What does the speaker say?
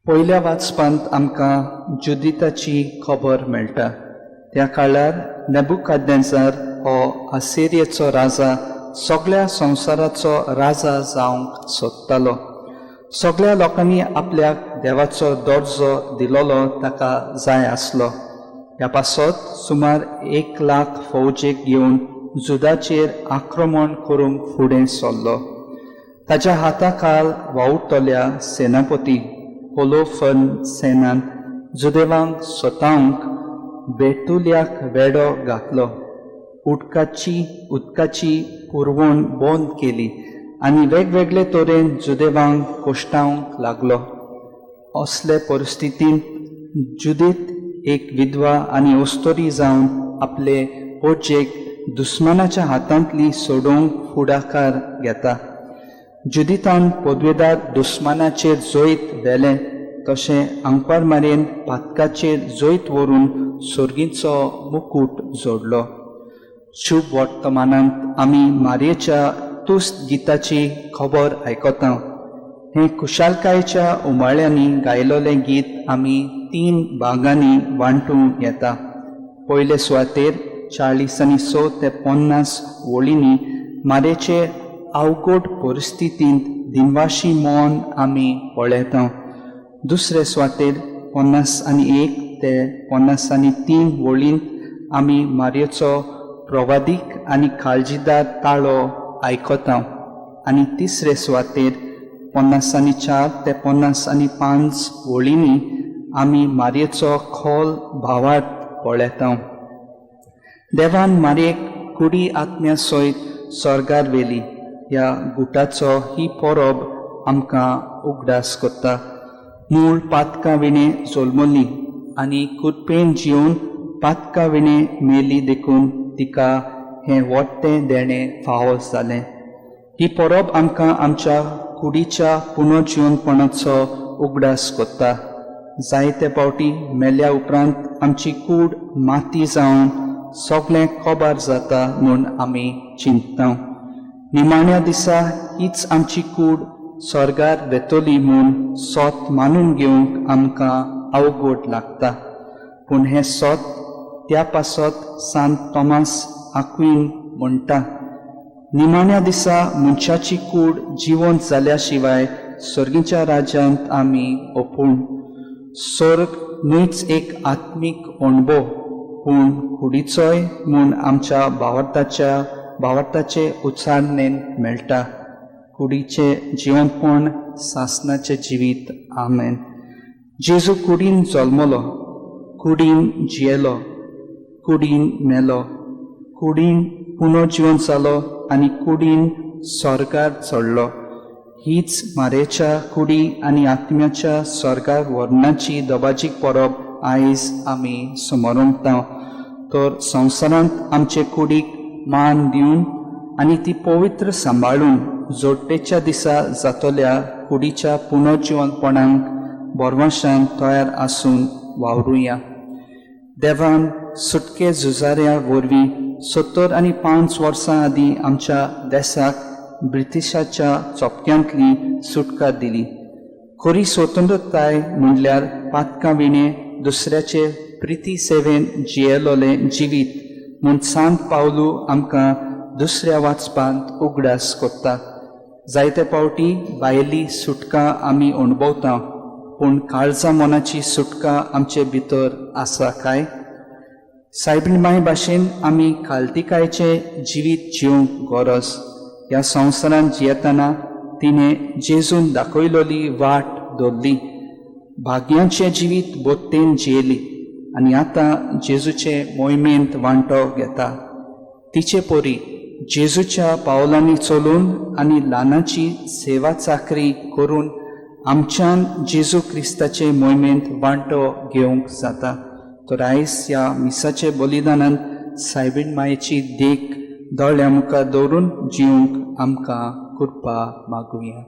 पयल्या वाचपांत आमकां जुदिताची खबर मेळटा। त्या काळार नेबुकादनेजार हो असिरियेचो राजा सगळ्या संवसाराचो राजा जावंक सोदतालो। सगळ्या लोकांनी आपल्याक देवाचो दर्जो दिलोलो ताका जाय आसलो। ह्या पासत सुमार 1,00,000 फौजेक घेवन जुदाचेर आक्रमण करूंक फुडें सरलो। ताच्या हाताखाल वावुरतल्या सेनापती होलोफर्न सेनान जुदेवांक सोतावंक बेतुल्याक वेढो घातलो। उदकाची पुरवण बंद केली आनी वेगवेगळे तरेन जुदेवांक कोश्टावंक लागलो। असले परिस्थितींत जुदीत एक विधवा आनी ओस्तोरी जावन आपले पोजेक दुस्मानाच्या हातांतली सोडोवंक फुडाकार घेता। जुदितान पदवेदार दुस्मानाचेर जैत व्हेलें तशें आंकवार मारेन पातकाचेर जैत व्हरून सर्गीचो मुकुट जोडलो। शुभ वर्तमानांत आमी मारयेच्या तुस्त गिताची खबर आयकता। हें कुशालकायेच्या उमाळ्यांनी गायलोलें गीत आमी 3 भागांनी वांटूंक येता। पयले सुवातेर 40 ते 50 वळींनी मारयेचे अवघड परिस्थितींत दिनवाशी मौन आमी पळयता। दुसरे सुवातेर 51 ते 53 वळींत आमी मारयेचो प्रवादीक आनी काळजीदार ताळो आयकता। आनी तिसरे सुवातेर 54 ते 55 वळींनी आमी मारयेचो खोल भावार्थ पळयता। देवान मारयेक कुडी आत्म्या सयत स्वर्गार व्हेली ह्या गुटाचो ही परब आमकां उगडास करता। मूळ पातकां विणें जल्मली आनी कुडपेन जिवन पातकां विणें मेली देखून तिका हें व्हडटें देणें फावो जालें। ही परब आमकां आमच्या कुडीच्या पुनर्जिवनपणाचो उगडास करता। जायते फावटी मेल्या उपरांत आमची कूड माती जावन सगळें कोबार जाता म्हूण आमी चिंतता। निमाण्या दिसा हीच आमची कूड स्वर्गार वेतली म्हूण सोत मानून घेवंक आमकां अवघड लागता। पूण हें सोत त्या पासत सांत थॉमस आक्विन म्हणटा, निमाण्या दिसा मनशाची कूड जिवंत जाल्या शिवाय सर्गीच्या राज्यांत आमी ओपूण। स्वर्ग न्हूच एक आत्मीक अणभव पूण कुडीचोय म्हूण आमच्या भावार्थाचे उच्चारणेन मेळटा। कुडीचे जिवंतपण सासणाचे जिवीत। आमेन। जेजू कुडीन जल्मलो, कुडीन जियेलो, कुडीन मेलो, कुडीन पुनर्जिवन जालो आनी कुडीन स्वर्गार चडलो। हीच मारयेच्या कुडी आनी आत्म्याच्या स्वर्गार व्हरणाची दबाजीक परब आयज आमी समोरंता। तर संवसारांत आमचे कुडीक मान दिवन आनी ती पवित्र सांबाळून जोडपेच्या दिसा जातल्या कुडीच्या पुनर्जिवनपणांक बोरवाशान तयार आसून वावरुया। देवान सुटके झुजाऱ्या वरवीं 75 वर्सां आदीं आमच्या देशाक ब्रिटिशाच्या चोपक्यांतली सुटका दिली। खरी स्वतंत्रताय म्हणल्यार पातकां विणें दुसऱ्याचे प्रिती सेवेन जियेलोलें जिवीत म्हूण सांत पावलू आमकां दुसऱ्या वाचपांत उगडास करता। जायते फावटी भायली सुटका आमी अणभवता, पूण काळजा मनाची सुटका आमचे भितर आसा काय? सायबीण माय भाशेन आमी खालतिकायेचें जिवीत जिवंक गरज। ह्या संवसारांत जियेतना तिणें जेजून दाखयलोली वाट धरली, भाग्याचें जिवीत बोत्तेन जियेली आनी आतां जेजूचे मोहिमेंत वांटो घेता। तिचे परी जेजूच्या पावलांनी चलून आनी ल्हानाची सेवा चाकरी करून आमच्यान जेजू क्रिस्ताचे मोहिमेंत वांटो घेवंक जाता। तर आयज ह्या मिसाचे बलिदानांत सायबीण मायेची देख दोळ्या मुखार दवरून जिवंक आमकां कृपा मागुया।